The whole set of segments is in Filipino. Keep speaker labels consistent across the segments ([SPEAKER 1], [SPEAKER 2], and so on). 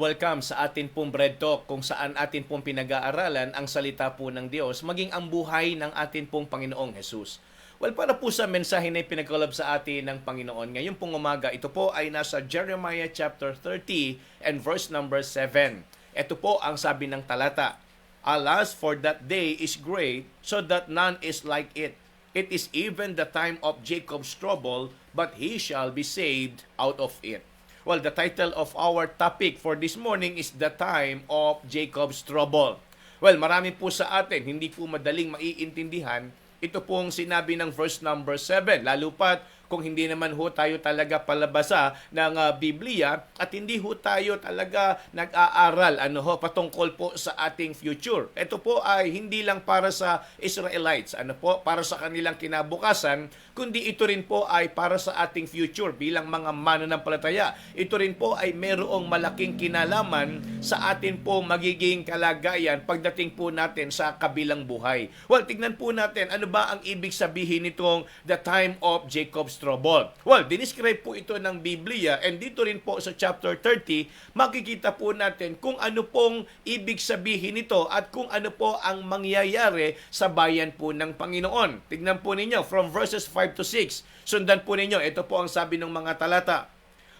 [SPEAKER 1] welcome sa atin pong Bread Talk kung saan atin pong pinag-aaralan ang salita po ng Diyos maging ang buhay ng atin pong Panginoong Jesus. Para po sa mensahe na pinagkalab sa atin ng Panginoon ngayong pong umaga, ito po ay nasa Jeremiah chapter 30 and verse number 7. Ito po ang sabi ng talata. Alas, for that day is great, so that none is like it. It is even the time of Jacob's trouble, but he shall be saved out of it. The title of our topic for this morning is The Time of Jacob's Trouble. Marami po sa atin, hindi po madaling maiintindihan ito pong sinabi ng verse number 7. Lalo pat kung hindi naman ho tayo talaga palabasa ng Biblia at hindi ho tayo talaga nag-aaral patungkol po sa ating future. Ito po ay hindi lang para sa Israelites, para sa kanilang kinabukasan, kundi ito rin po ay para sa ating future bilang mga mananampalataya. Ito rin po ay merong malaking kinalaman sa atin po magiging kalagayan pagdating po natin sa kabilang buhay. Tignan po natin ano ba ang ibig sabihin nitong the time of Jacob's trouble. Dinescribe po ito ng Biblia and dito rin po sa chapter 30, makikita po natin kung ano pong ibig sabihin nito at kung ano po ang mangyayari sa bayan po ng Panginoon. Tignan po ninyo from verses 5 to 6. Sundan po ninyo, ito po ang sabi ng mga talata.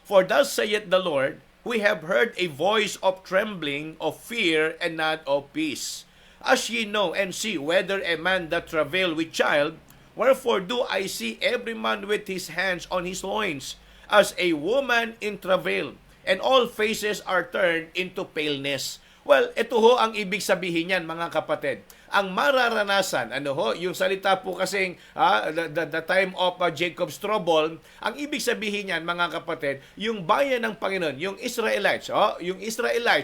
[SPEAKER 1] For thus saith the Lord, we have heard a voice of trembling, of fear, and not of peace. As ye know and see whether a man that travail with child, wherefore do I see every man with his hands on his loins, as a woman in travail, and all faces are turned into paleness. Ito ho ang ibig sabihin niyan, mga kapatid. Ang mararanasan, yung salita po kasing the time of Jacob's trouble, ang ibig sabihin niyan, mga kapatid, yung bayan ng Panginoon, yung Israelites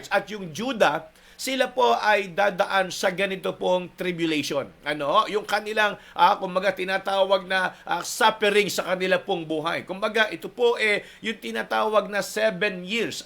[SPEAKER 1] at yung Judah, sila po ay dadaan sa ganito pong tribulation. Yung kanilang, kumbaga, tinatawag na suffering sa kanila pong buhay. Kumbaga, ito po yung tinatawag na 7 years,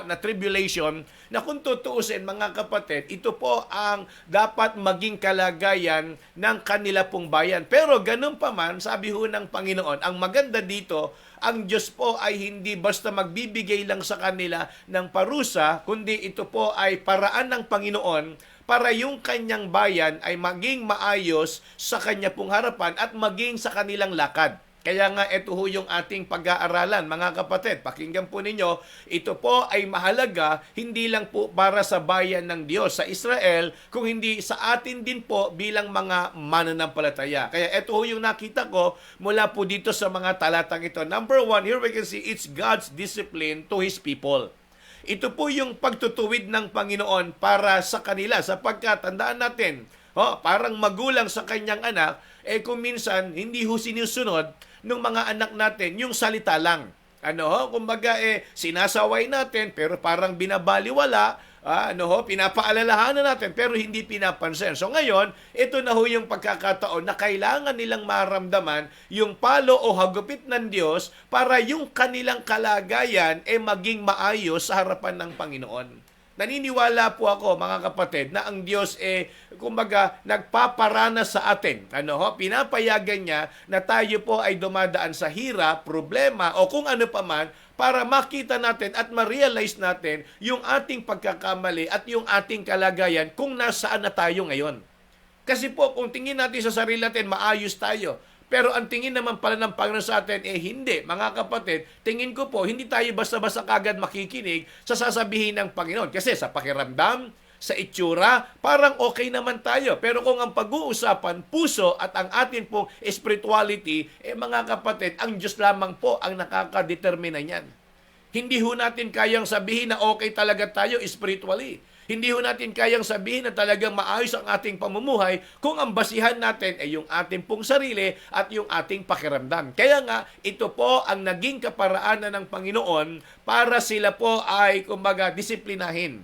[SPEAKER 1] na tribulation, na kung tutuusin, mga kapatid, ito po ang dapat maging kalagayan ng kanila pong bayan. Pero ganun pa man, sabi ho ng Panginoon, ang maganda dito, ang Diyos po ay hindi basta magbibigay lang sa kanila ng parusa, kundi ito po ay paraan ng Panginoon para yung kanyang bayan ay maging maayos sa kanya pong harapan at maging sa kanilang lakad. Kaya nga ito ho yung ating pag-aaralan, mga kapatid. Pakinggan po ninyo, ito po ay mahalaga hindi lang po para sa bayan ng Diyos sa Israel, kung hindi sa atin din po bilang mga mananampalataya. Kaya ito ho yung nakita ko mula po dito sa mga talatang ito. Number 1, here we can see it's God's discipline to His people. Ito po yung pagtutuwid ng Panginoon para sa kanila, sapagkat tandaan natin, parang magulang sa kanyang anak, kung minsan hindi ho sinusunod ng mga anak natin yung salita lang. Kumbaga sinasaway natin pero parang binabaliwala, pinapaalalahanan natin pero hindi pinapansin. So ngayon, ito na ho yung pagkakataon na kailangan nilang maramdaman yung palo o hagupit ng Diyos para yung kanilang kalagayan maging maayos sa harapan ng Panginoon. Naniniwala po ako, mga kapatid, na ang Diyos kumbaga, nagpaparana sa atin. Pinapayagan niya na tayo po ay dumadaan sa hirap, problema, o kung ano pa man, para makita natin at ma-realize natin yung ating pagkakamali at yung ating kalagayan kung nasaan na tayo ngayon. Kasi po, kung tingin natin sa sarili natin, maayos tayo. Pero ang tingin naman pala ng Panginoon sa atin, hindi. Mga kapatid, tingin ko po, hindi tayo basta-basta kagad makikinig sa sasabihin ng Panginoon. Kasi sa pakiramdam, sa itsura, parang okay naman tayo. Pero kung ang pag-uusapan, puso at ang atin pong spirituality, mga kapatid, ang Diyos lamang po ang nakakadetermina niyan. Hindi ho natin kayang sabihin na okay talaga tayo spiritually. Hindi ho natin kayang sabihin na talagang maayos ang ating pamumuhay kung ang basihan natin ay yung ating pong sarili at yung ating pakiramdam. Kaya nga, ito po ang naging kaparaanan ng Panginoon para sila po ay, kumbaga, disiplinahin.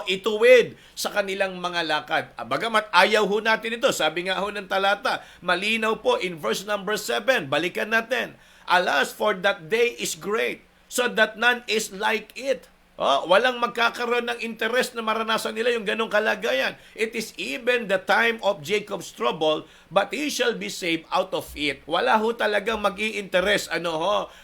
[SPEAKER 1] Ituwid sa kanilang mga lakad. Bagamat ayaw ho natin ito, sabi nga ho ng talata, malinaw po in verse number 7, balikan natin. Alas, for that day is great, so that none is like it. Oh, walang magkakaroon ng interest na maranasan nila yung ganong kalagayan. It is even the time of Jacob's trouble, but he shall be saved out of it. Wala ho talagang mag-i-interest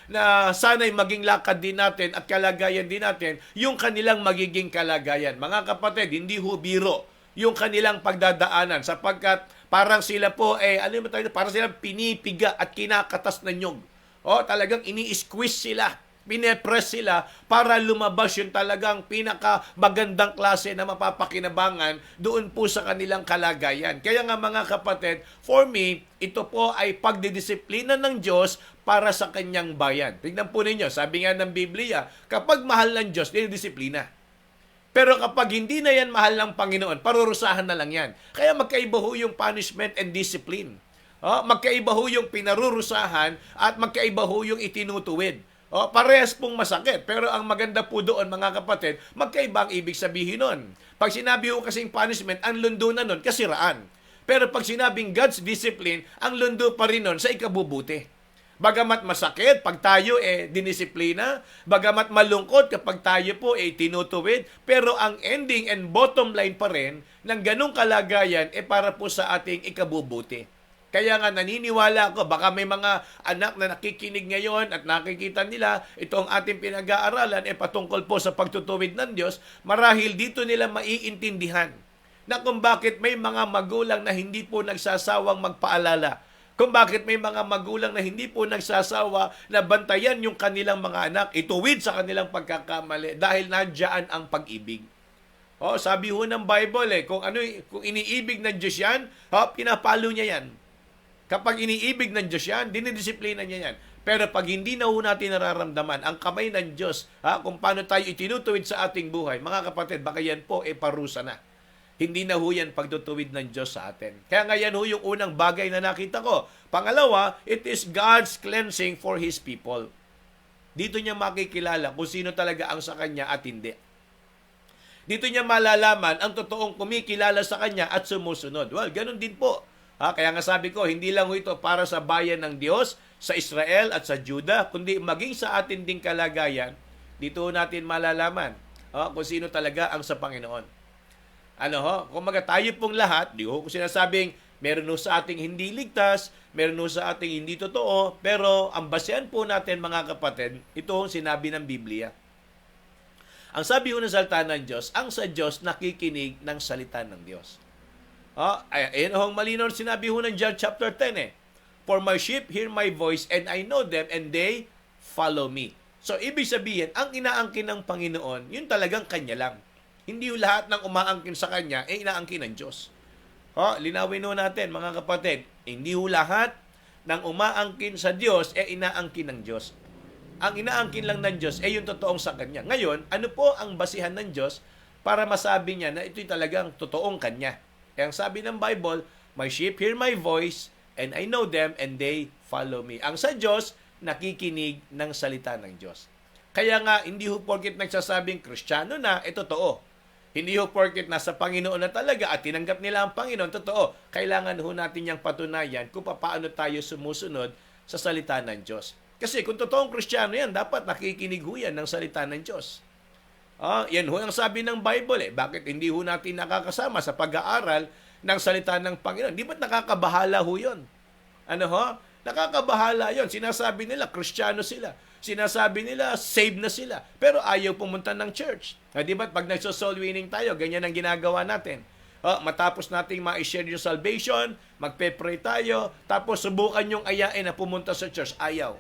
[SPEAKER 1] na sana'y maging lakad din natin at kalagayan din natin yung kanilang magiging kalagayan. Mga kapatid, hindi ho biro yung kanilang pagdadaanan sapagkat parang sila po parang sila pinipiga at kinakatas na nyog. Oh, talagang ini-squeeze sila. Pinepress sila para lumabas yung talagang pinaka-magandang klase na mapapakinabangan doon po sa kanilang kalagayan. Kaya nga mga kapatid, for me, ito po ay pagdidisiplina ng Diyos para sa kanyang bayan. Tingnan po ninyo, sabi nga ng Biblia, kapag mahal ng Diyos, dinidisiplina. Pero kapag hindi na yan mahal ng Panginoon, parurusahan na lang yan. Kaya magkaiba ho yung punishment and discipline. Magkaiba ho yung pinarurusahan at magkaiba ho yung itinutuwid. Parehas pong masakit. Pero ang maganda po doon, mga kapatid, magkaiba ang ibig sabihin nun. Pag sinabi ko kasing punishment, ang lundo na nun, kasiraan. Pero pag sinabing God's discipline, ang lundo pa rin nun sa ikabubuti. Bagamat masakit, pag tayo dinisiplina, bagamat malungkot kapag tayo po tinutuwid, pero ang ending and bottom line pa rin ng ganong kalagayan para po sa ating ikabubuti. Kaya nga naniniwala ako, baka may mga anak na nakikinig ngayon at nakikita nila itong ating pinag-aaralan patungkol po sa pagtutuwid ng Diyos, marahil dito nila maiintindihan na kung bakit may mga magulang na hindi po nagsasawang magpaalala. Kung bakit may mga magulang na hindi po nagsasawa na bantayan yung kanilang mga anak, ituwid sa kanilang pagkakamali dahil nandiyan ang pag-ibig. Sabi ho ng Bible kung iniibig ng Diyos yan, pinapalo niya yan. Kapag iniibig ng Diyos yan, dinidisiplina niya yan. Pero pag hindi na ho natin nararamdaman ang kamay ng Diyos, kung paano tayo itinutuwid sa ating buhay, mga kapatid, baka yan po parusa na. Hindi na ho yan pagtutuwid ng Diyos sa atin. Kaya nga yan ho yung unang bagay na nakita ko. Pangalawa, it is God's cleansing for His people. Dito niya makikilala kung sino talaga ang sa Kanya at hindi. Dito niya malalaman ang totoong kumikilala sa Kanya at sumusunod. Well, ganun din po. Kaya nga sabi ko, hindi lang ito para sa bayan ng Diyos, sa Israel at sa Juda, kundi maging sa atin ding kalagayan, dito natin malalaman kung sino talaga ang sa Panginoon. Kung tayo pong lahat, di ko sinasabing meron sa ating hindi ligtas, meron sa ating hindi totoo, pero ang basehan po natin mga kapatid, ito ang sinabi ng Biblia. Ang sabi ng salita ng Diyos, ang sa Diyos nakikinig ng salita ng Diyos. Ayan ang malinaw sinabi ho ng John chapter 10 For my sheep hear my voice and I know them and they follow me. So, ibig sabihin, ang inaangkin ng Panginoon, yun talagang Kanya lang. Hindi yung lahat ng umaangkin sa Kanya, inaangkin ng Diyos. Linawin ho natin, mga kapatid, hindi ho lahat ng umaangkin sa Diyos, inaangkin ng Diyos. Ang inaangkin lang ng Diyos, yung totoong sa Kanya. Ngayon, ano po ang basihan ng Diyos para masabi niya na ito'y talagang totoong Kanya? Ang sabi ng Bible, my sheep hear my voice, and I know them, and they follow me. Ang sa Diyos, nakikinig ng salita ng Diyos. Kaya nga, hindi ho porket nagsasabing Kristiyano na, totoo. Hindi ho porket nasa Panginoon na talaga at tinanggap nila ang Panginoon, totoo. Kailangan ho natin yung patunayan kung paano tayo sumusunod sa salita ng Diyos. Kasi kung totoong Kristiyano yan, dapat nakikinig ho yan ng salita ng Diyos. Yan ho ang sabi ng Bible. Bakit hindi ho natin nakakasama sa pag-aaral ng salita ng Panginoon? Di ba't nakakabahala ho yun? Nakakabahala yon. Sinasabi nila, Kristiyano sila. Sinasabi nila, saved na sila. Pero ayaw pumunta ng church. Di ba't pag nagso-soul winning tayo, ganyan ang ginagawa natin. Matapos nating ma-share yung salvation, magpe-pray tayo, tapos subukan yung ayain na pumunta sa church. Ayaw.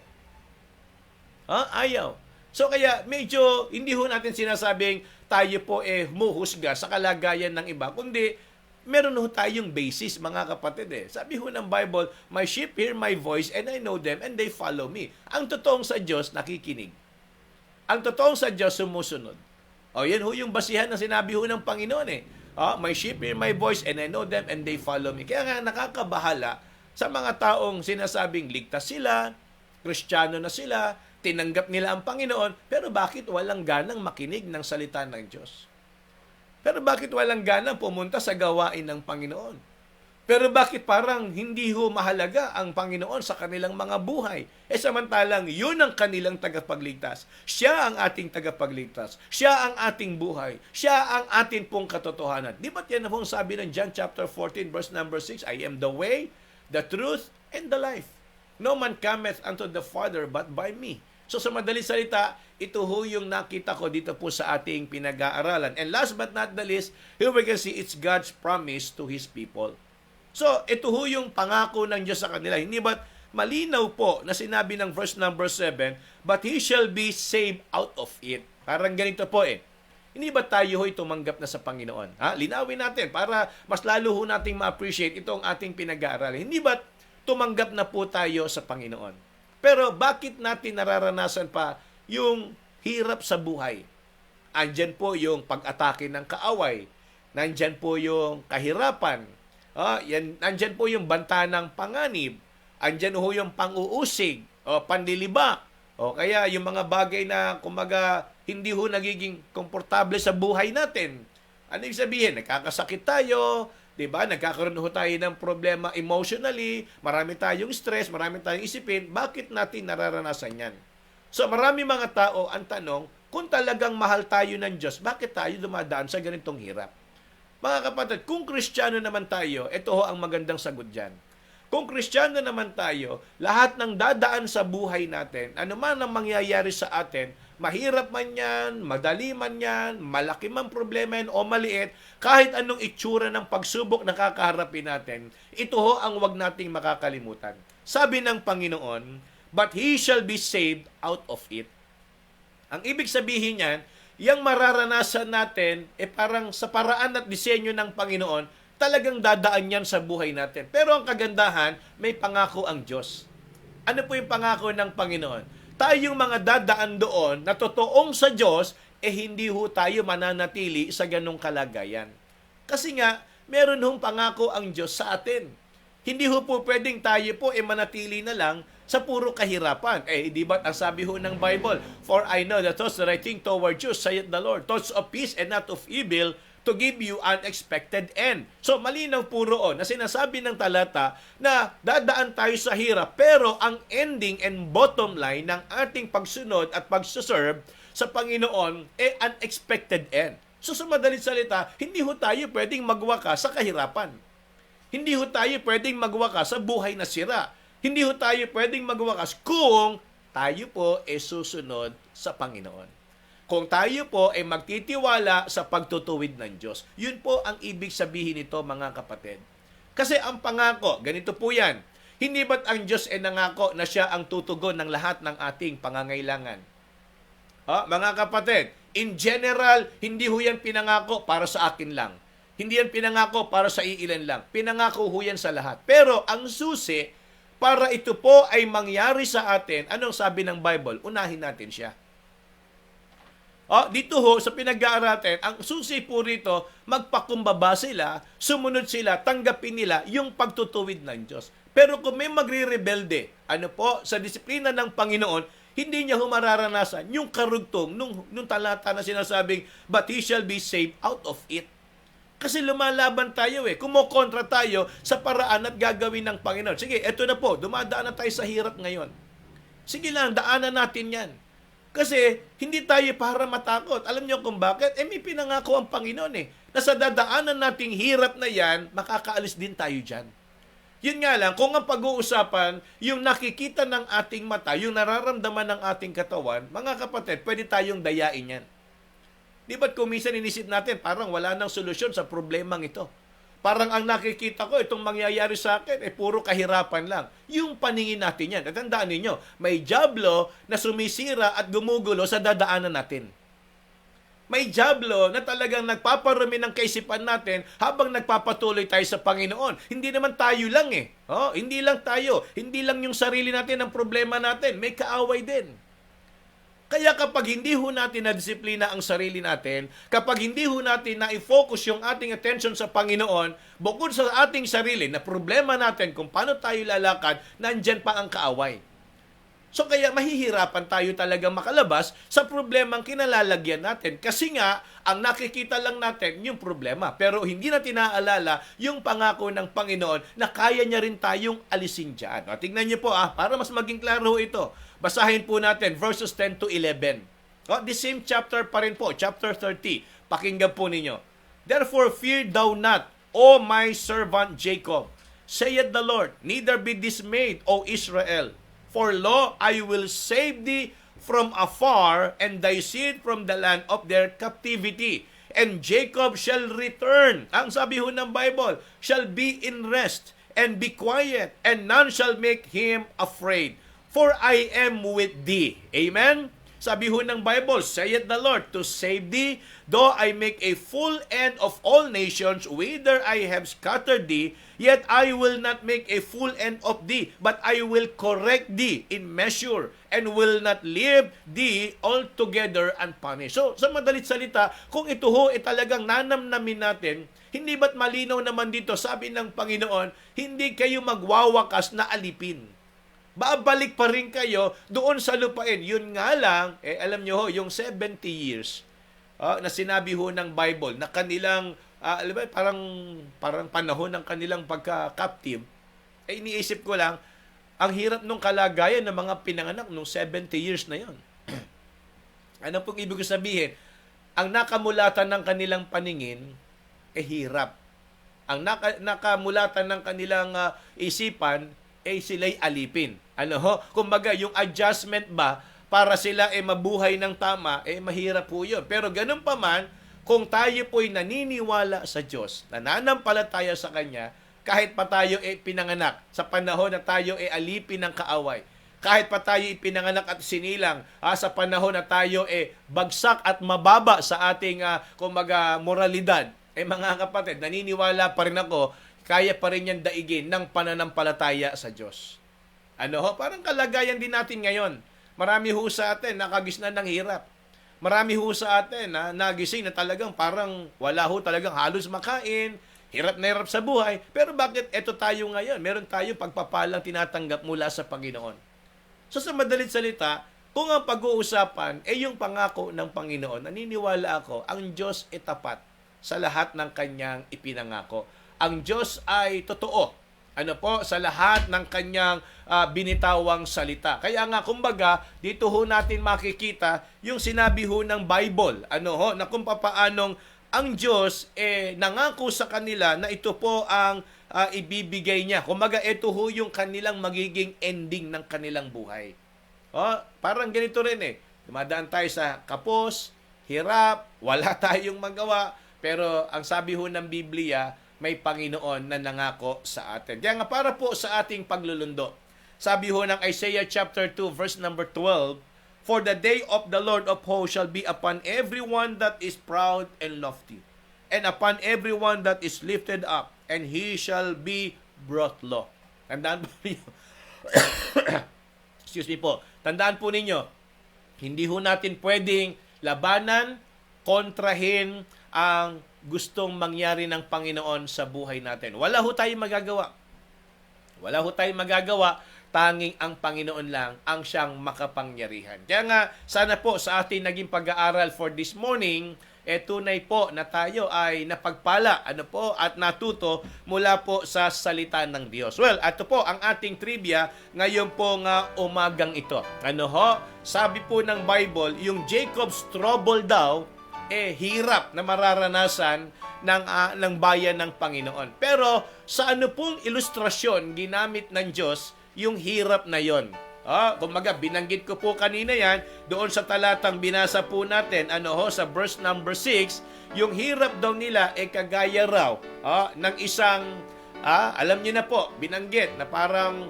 [SPEAKER 1] Ayaw. So kaya medyo hindi ho natin sinasabing tayo po humuhusga sa kalagayan ng iba, kundi meron ho tayong basis, mga kapatid. Sabi ho ng Bible, my sheep hear my voice and I know them and they follow me. Ang totoong sa Diyos, nakikinig. Ang totoong sa Diyos, sumusunod. Yan ho yung basihan na sinabi ho ng Panginoon my sheep hear my voice and I know them and they follow me. Kaya nga nakakabahala sa mga taong sinasabing ligtas sila, Kristiyano na sila, tinanggap nila ang Panginoon, pero bakit walang ganang makinig ng salita ng Diyos? Pero bakit walang ganang pumunta sa gawain ng Panginoon? Pero bakit parang hindi ho mahalaga ang Panginoon sa kanilang mga buhay? Samantalang yun ang kanilang tagapagligtas. Siya ang ating tagapagligtas. Siya ang ating buhay. Siya ang atin pong katotohanan. Di ba't yan na pong sabi ng John chapter 14 verse number 6, I am the way, the truth, and the life. No man cometh unto the Father but by me. So sa madaling salita, ito ho yung nakita ko dito po sa ating pinag-aaralan. And last but not the least, here we can see it's God's promise to His people. So, ito ho yung pangako ng Diyos sa kanila. Hindi ba't malinaw po na sinabi ng verse number 7, but he shall be saved out of it. Parang ganito po Hindi ba tayo ho'y tumanggap na sa Panginoon? Linawin natin para mas lalo ho nating ma-appreciate itong ating pinag-aaralan. Hindi ba tumanggap na po tayo sa Panginoon? Pero bakit natin nararanasan pa yung hirap sa buhay? Andyan po yung pag-atake ng kaaway. Nandyan po yung kahirapan. Nandyan po yung banta ng panganib. Andyan ho yung pang-uusig, panlilibak. Kaya yung mga bagay na kumaga hindi ho nagiging komportable sa buhay natin. Ano yung sabihin? Nagkakasakit tayo, 'di ba? Nagkakaroon ho tayo ng problema emotionally, marami tayong stress, marami tayong isipin. Bakit natin nararanasan 'yan? So marami mga tao ang tanong, kung talagang mahal tayo ng Diyos, bakit tayo dumadaan sa ganitong hirap? Mga kapatid, kung Kristiyano naman tayo, ito ho ang magandang sagot dyan. Kung Kristiyano naman tayo, lahat ng dadaan sa buhay natin, ano man ang mangyayari sa atin, mahirap man yan, madali man yan, malaki man problema yan o maliit, kahit anong itsura ng pagsubok na kakaharapin natin, ito ho ang wag nating makakalimutan. Sabi ng Panginoon, but he shall be saved out of it. Ang ibig sabihin niyan, yung mararanasan natin, parang sa paraan at disenyo ng Panginoon, talagang dadaan yan sa buhay natin. Pero ang kagandahan, may pangako ang Diyos. Ano po yung pangako ng Panginoon? Tayong mga dadaan doon na totoong sa Diyos, hindi ho tayo mananatili sa ganong kalagayan. Kasi nga, meron hong pangako ang Diyos sa atin. Hindi ho po pwedeng tayo po manatili na lang sa puro kahirapan. Di ba't ang sabi ho ng Bible, for I know the thoughts that I think toward you, saith the Lord, thoughts of peace and not of evil, to give you unexpected end. So malinaw po roon na sinasabi ng talata na dadaan tayo sa hirap, pero ang ending and bottom line ng ating pagsunod at pagsuserve sa Panginoon unexpected end. So sa madaling salita, hindi ho tayo pwedeng magwakas sa kahirapan. Hindi ho tayo pwedeng magwakas sa buhay na sira. Hindi ho tayo pwedeng magwakas kung tayo po susunod sa Panginoon. Kung tayo po magtitiwala sa pagtutuwid ng Diyos. Yun po ang ibig sabihin nito, mga kapatid. Kasi ang pangako, ganito po yan. Hindi ba't ang Diyos nangako na siya ang tutugon ng lahat ng ating pangangailangan? Mga kapatid, in general, hindi ho yan pinangako para sa akin lang. Hindi yan pinangako para sa iilan lang. Pinangako ho yan sa lahat. Pero ang susi, para ito po ay mangyari sa atin, anong sabi ng Bible? Unahin natin siya. Dito ho, sa pinag-aaralan, ang susi po rito, magpakumbaba sila, sumunod sila, tanggapin nila yung pagtutuwid ng Diyos. Pero kung may magre-rebelde, sa disiplina ng Panginoon, hindi niya mararanasan yung karugtong nung talata na sinasabing, but he shall be saved out of it. Kasi lumalaban tayo kumokontra tayo sa paraan at gagawin ng Panginoon. Sige, eto na po, dumadaan na tayo sa hirap ngayon. Sige lang, daanan natin yan. Kasi hindi tayo para matakot. Alam niyo kung bakit? May pinangako ang Panginoon na sa dadaanan nating hirap na yan, makakaalis din tayo dyan. Yun nga lang, kung ang pag-uusapan, yung nakikita ng ating mata, yung nararamdaman ng ating katawan, mga kapatid, pwede tayong dayain yan. Di ba't kung minsan inisip natin, parang wala nang solusyon sa problemang ito. Parang ang nakikita ko, itong mangyayari sa akin, puro kahirapan lang. Yung paningin natin yan. At tandaan ninyo, may dyablo na sumisira at gumugulo sa dadaanan natin. May dyablo na talagang nagpaparumi ng kaisipan natin habang nagpapatuloy tayo sa Panginoon. Hindi naman tayo lang hindi lang tayo. Hindi lang yung sarili natin ang problema natin. May kaaway din. Kaya kapag hindi ho natin na-disiplina ang sarili natin, kapag hindi ho natin na-focus yung ating attention sa Panginoon, bukod sa ating sarili na problema natin kung paano tayo lalakad, nandyan pa ang kaaway. So kaya mahihirapan tayo talaga makalabas sa problemang kinalalagyan natin. Kasi nga, ang nakikita lang natin yung problema. Pero hindi natin naaalala yung pangako ng Panginoon na kaya niya rin tayong alisin dyan. O, tingnan niyo po para mas maging klaro ito. Basahin po natin verses 10 to 11. O, the same chapter pa rin po, chapter 30. Pakinggan po ninyo. Therefore fear thou not, O my servant Jacob, saith the Lord, neither be dismayed, O Israel. For lo, I will save thee from afar, and thy seed from the land of their captivity. And Jacob shall return. Ang sabi ho ng Bible, shall be in rest, and be quiet, and none shall make him afraid. For I am with thee. Amen? Sabi ho ng Bible, saith the Lord, to save thee, though I make a full end of all nations, whither I have scattered thee, yet I will not make a full end of thee, but I will correct thee in measure, and will not leave thee altogether unpunished. So, sa madalit salita, kung ito ho talagang nanamnamin natin, hindi ba't malinaw naman dito, sabi ng Panginoon, hindi kayo magwawakas na alipin. Babalik pa rin kayo doon sa lupain. Yun nga lang, alam nyo ho, yung 70 years na sinabi ho ng Bible na kanilang, alam ba, parang panahon ng kanilang pagka-captive, iniisip ko lang, ang hirap nung kalagayan ng mga pinanganak nung 70 years na yon. Ano pong ibig sabihin? Ang nakamulatan ng kanilang paningin, hirap. Ang nakamulatan ng kanilang isipan, sila'y alipin. Ano ho? Kumbaga, yung adjustment ba para sila mabuhay ng tama, mahirap po yun. Pero ganun pa man, kung tayo po'y naniniwala sa Diyos, nananampalataya sa Kanya, kahit pa tayo pinanganak, sa panahon na tayo alipin ng kaaway, kahit pa tayo pinanganak at sinilang, sa panahon na tayo bagsak at mababa sa ating kumbaga moralidad, mga kapatid, naniniwala pa rin ako, kaya pa rin yan daigin ng pananampalataya sa Diyos. Ano ho? Parang kalagayan din natin ngayon. Marami ho sa atin nakagisnan ng hirap. Marami ho sa atin na nagising na talagang parang wala ho talagang halos makain, hirap na hirap sa buhay. Pero bakit eto tayo ngayon? Meron tayong pagpapalang tinatanggap mula sa Panginoon. So sa madalit salita, kung ang pag-uusapan yung pangako ng Panginoon, naniniwala ako, ang Diyos tapat sa lahat ng Kanyang ipinangako. Ang Diyos ay totoo. Ano po, sa lahat ng Kanyang binitawang salita. Kaya nga, kumbaga, dito ho natin makikita yung sinabi ho ng Bible. Ano ho, na kung papaanong ang Diyos nangako sa kanila na ito po ang ibibigay niya. Kumbaga, ito ho yung kanilang magiging ending ng kanilang buhay. Parang ganito rin Dumadaan tayo sa kapos, hirap, wala tayong magawa. Pero ang sabi ho ng Biblia, may Panginoon na nangako sa atin. Kaya nga para po sa ating paglulundo, sabi ho ng Isaiah chapter 2 verse number 12, for the day of the Lord of hosts shall be upon everyone that is proud and lofty, and upon everyone that is lifted up, and he shall be brought low. Tandaan po ninyo. Excuse me po. Tandaan po ninyo, hindi ho natin pwedeng labanan, kontrahin ang gustong mangyari ng Panginoon sa buhay natin. Wala ho tayong magagawa. Wala ho tayong magagawa. Tanging ang Panginoon lang ang siyang makapangyarihan. Kaya nga, sana po sa ating naging pag-aaral for this morning, tunay po na tayo ay napagpala at natuto mula po sa salita ng Diyos. Well, ito po ang ating trivia ngayon po nga umagang ito. Sabi po ng Bible, yung Jacob's trouble daw, hirap na mararanasan ng bayan ng Panginoon. Pero sa ano pong ilustrasyon ginamit ng Diyos yung hirap na yon? Kumaga, binanggit ko po kanina yan doon sa talatang binasa po natin, sa verse number 6, yung hirap daw nila kagaya raw ng isang, alam niyo na po, binanggit na parang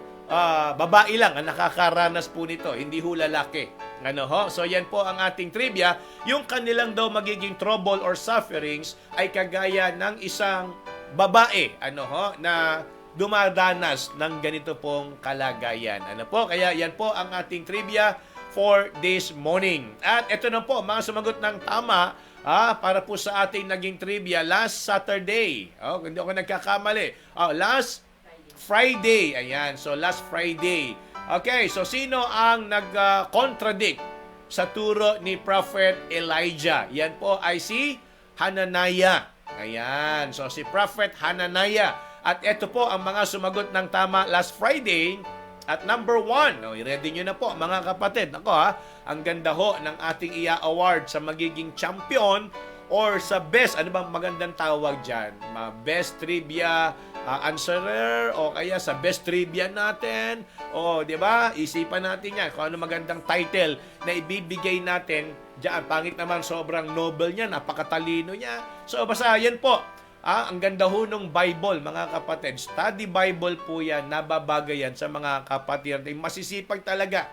[SPEAKER 1] babae lang ang nakakaranas po nito, hindi ho lalaki. So yan po ang ating trivia. Yung kanilang daw magiging trouble or sufferings ay kagaya ng isang babae na dumadanas ng ganito pong kalagayan. Kaya yan po ang ating trivia for this morning. At ito na po, mga sumagot ng tama para po sa ating naging trivia last Saturday. Hindi ako nagkakamali. Last Friday. Ayan. So last Friday. Okay, so sino ang nag-contradict sa turo ni Prophet Elijah? Yan po ay si Hananiah. Ayan, so si Prophet Hananiah. At ito po ang mga sumagot ng tama last Friday. At number 1, i-ready nyo na po mga kapatid. Ako ang ganda ho ng ating award sa magiging champion or sa best, ano bang magandang tawag dyan? Best trivia answerer o kaya sa best trivia natin. O, di ba? Isipan natin yan kung ano magandang title na ibibigay natin dyan. Pangit naman, sobrang noble niya, napakatalino niya. So, basta yan po. Ang ganda ho ng Bible, mga kapatid. Study Bible po yan, nababagay yan sa mga kapatid. Masisipag talaga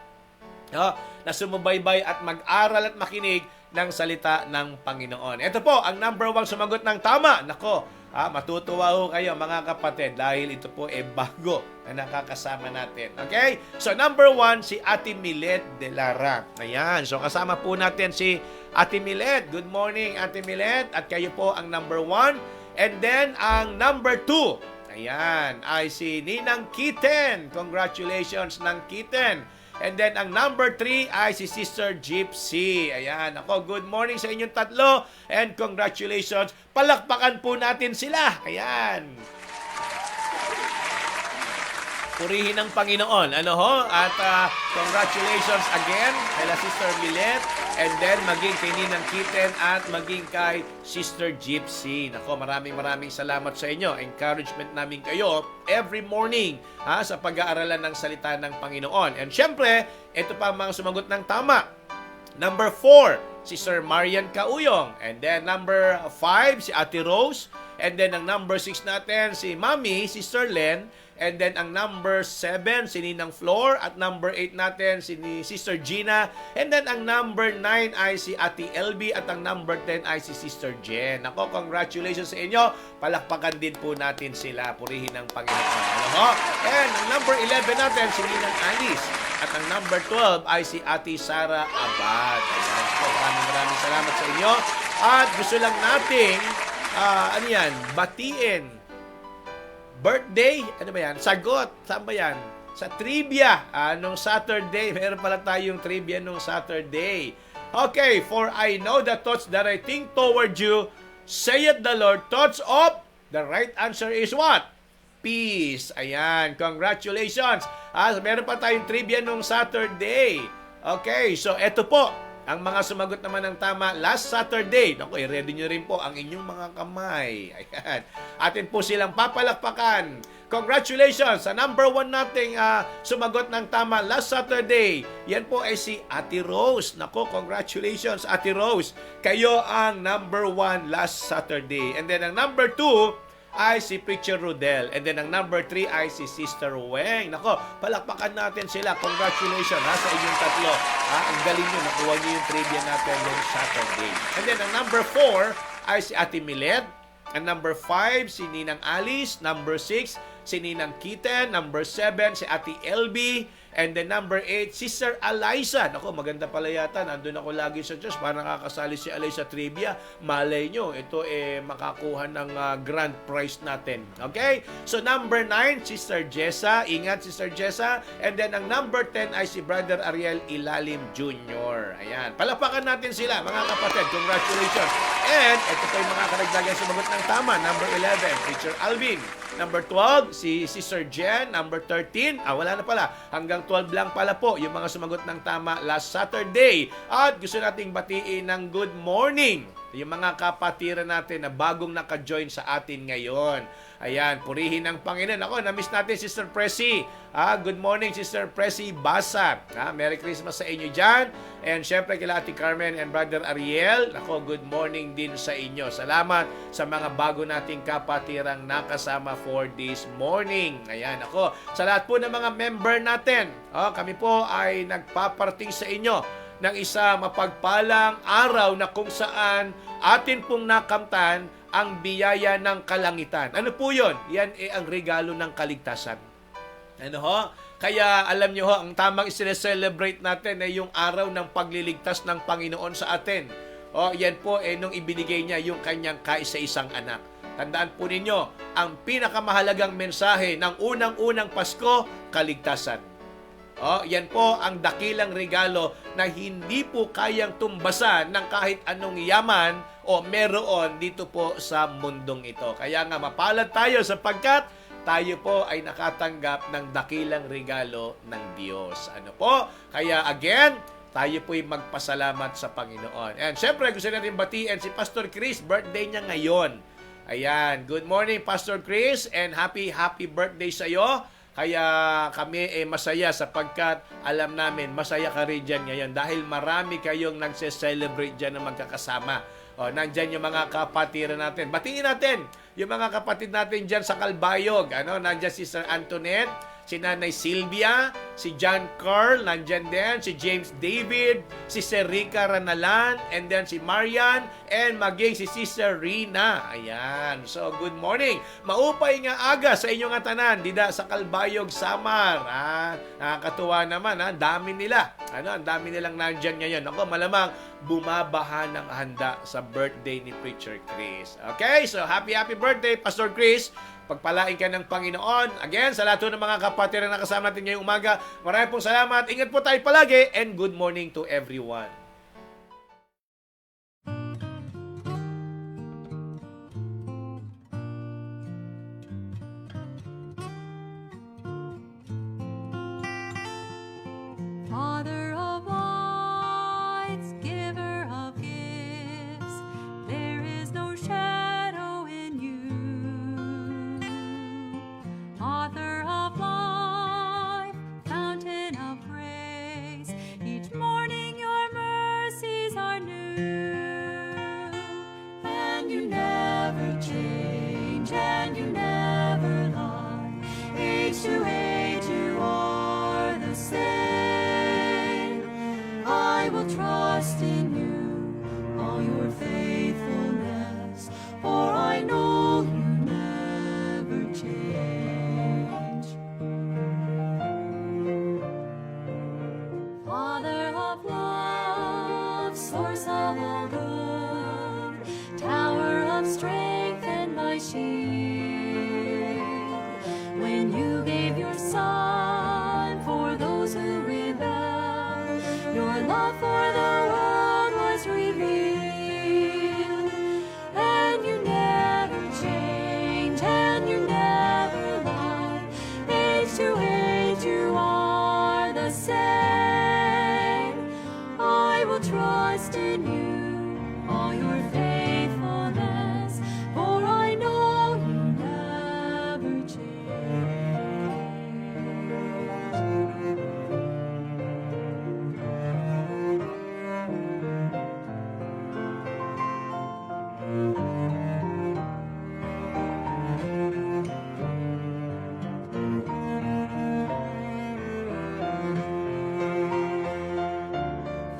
[SPEAKER 1] na sumubaybay at mag-aral at makinig ng salita ng Panginoon. Ito po, ang number 1 sumagot ng tama. Nako, matutuwa ho kayo mga kapatid dahil ito po bago na nakakasama natin. Okay? So number 1, si Ate Milet de Lara. Ayan, so kasama po natin si Ate Milet. Good morning, Ate Milet. At kayo po ang number 1. And then, ang number 2, ayan, ay si Ninang Kiten. Congratulations, Nang Kiten. And then, ang number 3 ay si Sister Gypsy. Ayan, ako, good morning sa inyong tatlo. And congratulations. Palakpakan po natin sila. Ayan. Purihin ng Panginoon. Ano ho? At congratulations again kay Sister Milet. And then, maging kay Ninang Kiten at maging kay Sister Gypsy. Nako, maraming salamat sa inyo. Encouragement namin kayo every morning sa pag-aaralan ng salita ng Panginoon. And syempre, ito pa ang mga sumagot ng tama. Number 4, si Sir Marian Kauyong. And then number 5, si Ate Rose. And then ang number 6 natin, si Mami, si Sir Len. And then ang number 7, si Ninang Flor. At number 8 natin, si Sister Gina. And then ang number 9 ay si Ate LB. At ang number 10 ay si Sister Jen. Ako, congratulations sa inyo. Palakpakan din po natin sila. Purihin ng Panginoon. Ano? And ang number 11 natin, si Ninang Alice. At ang number 12 ay si Ate Sara Abad. Ayan po, maraming salamat sa inyo. At gusto lang nating, batiin. Birthday, ano ba yan? Sagot, saan ba yan? Sa trivia, nung Saturday. Meron pala tayong trivia nung Saturday. Okay, for I know the thoughts that I think toward you, saith the Lord, thoughts of, the right answer is what? Peace. Ayan, congratulations. Meron pa tayong trivia nung Saturday. Okay, so eto po. Ang mga sumagot naman ng tama last Saturday. Naku, i-ready nyo rin po ang inyong mga kamay. Ayan. Atin po silang papalakpakan. Congratulations sa number 1 nating sumagot ng tama last Saturday. Yan po ay si Ate Rose. Naku, congratulations Ate Rose. Kayo ang number 1 last Saturday. And then ang number 2 ay si Preacher Rodel. And then ang number 3 ay si Sister Weng. Nako, palakpakan natin sila. Congratulations sa inyong tatlo. Ang galing nyo. Nakuha nyo yung trivia natin noong Saturday. And then ang number 4 ay si Ate Milet. Ang number 5, si Ninang Alice. Number 6, si Ninang Kiten. Number 7, si Ate LB. And then number 8, Sister Eliza. Naku, maganda pala yata. Nandun ako lagi sa church. Parang nakakasali si Eliza Trivia. Malay nyo, ito makakuha ng grand prize natin. Okay? So number 9, Sister Jessa. Ingat, Sister Jessa. And then ang number 10 ay si Brother Ariel Ilalim Jr. Ayan. Palapakan natin sila, mga kapatid. Congratulations. And ito po yung mga karagdagan sumagot ng tama. Number 11, Teacher Alvin. Number 12, si Sister Jen. Number 13, wala na pala. Hanggang 12 lang pala po yung mga sumagot ng tama last Saturday. At gusto nating batiin ng good morning yung mga kapatiran natin na bagong naka-join sa atin ngayon. Ayan, purihin ng Panginoon. Ako, na-miss natin Sister Presi. Good morning, Sister Presi Basa. Merry Christmas sa inyo dyan. And syempre kila Ate Carmen and Brother Ariel. Ako, good morning din sa inyo. Salamat sa mga bago nating kapatirang nakasama for this morning. Ayan, ako, sa lahat po ng mga member natin, kami po ay nagpaparting sa inyo ng isa mapagpalang araw na kung saan atin pong nakamtan ang biyaya ng kalangitan. Ano po yun? Yan ang regalo ng kaligtasan. Ano ho? Kaya alam nyo ho, ang tamang i-celebrate natin ay yung araw ng pagliligtas ng Panginoon sa atin. Yan po nung ibinigay niya yung kanyang kaisa-isang anak. Tandaan po ninyo, ang pinakamahalagang mensahe ng unang-unang Pasko, kaligtasan. Oh, yan po ang dakilang regalo na hindi po kayang tumbasan ng kahit anong yaman o meron dito po sa mundong ito. Kaya nga mapalad tayo sapagkat tayo po ay nakatanggap ng dakilang regalo ng Diyos. Ano po? Kaya again, tayo po'y magpasalamat sa Panginoon. And syempre, gusto natin batiin si Pastor Chris. Birthday niya ngayon. Ayan. Good morning, Pastor Chris. And happy birthday sa iyo. Kaya kami masaya sapagkat alam namin masaya ka rin dyan ngayon dahil marami kayong nagse-celebrate dyan na magkakasama. O, nandyan yung mga kapatiran natin. Batiin natin yung mga kapatid natin dyan sa Kalbayog. Nandyan si Sir Antoinette, si Nanay Silvia, si John Carl, nandyan din, si James David, si Sir Rica Ranalan, and then si Marian, and maging si Sister Rina. Ayan. So, good morning. Maupay nga aga sa inyong tanan, dida sa Kalbayog, Samar. Nakakatuwa naman, dami nila. Ang dami nilang nandyan ngayon. Ako, malamang bumabaha ng handa sa birthday ni Preacher Chris. Okay? So, happy birthday, Pastor Chris. Pagpalain ka ng Panginoon. Again, sa lahat ng mga kapatid na nakasama natin ngayong umaga, maraming pong salamat. Ingat po tayo palagi and good morning to everyone.
[SPEAKER 2] Father of lights, giver of gifts, there is no shadow in you. Author of life, fountain of grace, each morning your mercies are new. And you never change, and you never lie. Age to age you are the same. I will trust in you, all your faithfulness, for I know you never change. Father of love, source of all good, tower of strength and my shield. When you gave your son for those who rebel, your love for the world was revealed. And you never change, and you never lie. Age to age you are the same. I will trust in you, all your faithfulness, for I know you never change.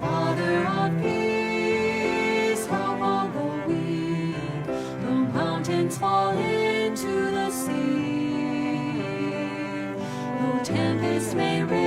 [SPEAKER 2] Father of peace, help all the weak, though mountains fall into the sea, though tempests may rage.